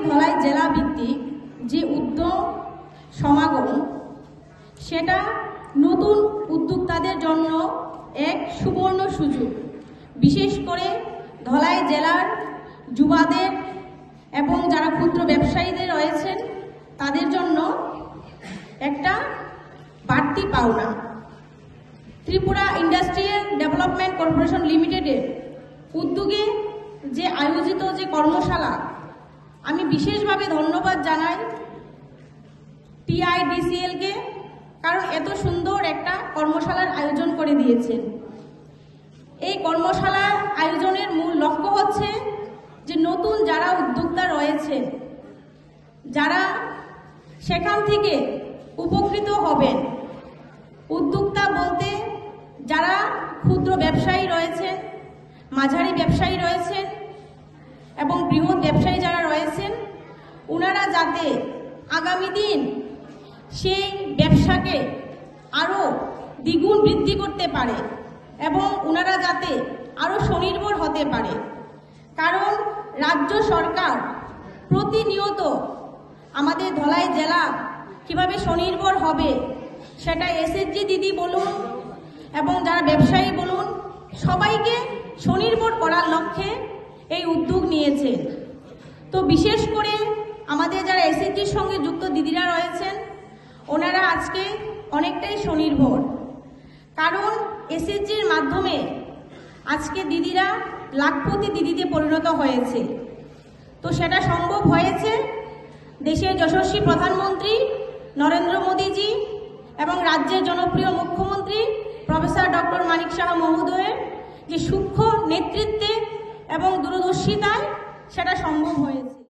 ধলাই জেলা ভিত্তিক যে উদ্যোগ সমাগম, সেটা নতুন উদ্যোক্তাদের জন্য এক সুবর্ণ সুযোগ। বিশেষ করে ধলাই জেলার যুবাদের এবং যারা ক্ষুদ্র ব্যবসায়ীদের রয়েছেন তাদের জন্য একটা বাড়তি পাওনা। ত্রিপুরা ইন্ডাস্ট্রিয়াল ডেভেলপমেন্ট কর্পোরেশন লিমিটেডের উদ্যোগে যে আয়োজিত যে কর্মশালা, আমি বিশেষভাবে ধন্যবাদ জানাই TIDCL-কে, কারণ এত সুন্দর একটা কর্মশালার আয়োজন করে দিয়েছেন। এই কর্মশালার আয়োজনের মূল লক্ষ্য হচ্ছে যে নতুন যারা উদ্যোক্তা রয়েছেন, যারা সেখান থেকে উপকৃত হবেন। উদ্যোক্তা বলতে যারা ক্ষুদ্র ব্যবসায়ী রয়েছেন, মাঝারি ব্যবসায়ী রয়েছেন এবং বৃহৎ ব্যবসায়ী যারা রয়েছেন, ওনারা যাতে আগামী দিন সেই ব্যবসাকে আরও দ্বিগুণ বৃদ্ধি করতে পারে এবং ওনারা যাতে আরও স্বনির্ভর হতে পারে। কারণ রাজ্য সরকার প্রতিনিয়ত আমাদের ধলাই জেলা কিভাবে স্বনির্ভর হবে সেটা SHG দিদি বলুন এবং যারা ব্যবসায়ী বলুন, সবাইকে স্বনির্ভর করার লক্ষ্যে এই উদ্যোগ নিয়েছে। তো বিশেষ করে আমাদের যারা SHGর সঙ্গে যুক্ত দিদিরা রয়েছেন, ওনারা আজকে অনেকটাই স্বনির্ভর। কারণ SHGর মাধ্যমে আজকে দিদিরা লাখপতি দিদিতে পরিণত হয়েছে। তো সেটা সম্ভব হয়েছে দেশের যশস্বী প্রধানমন্ত্রী নরেন্দ্র মোদীজি এবং রাজ্যের জনপ্রিয় মুখ্যমন্ত্রী প্রফেসর ডক্টর মানিক সাহা মহোদয়ের যে সূক্ষ্ম নেতৃত্বে এবং দূরদর্শিতায় সেটা সম্ভব হয়েছে।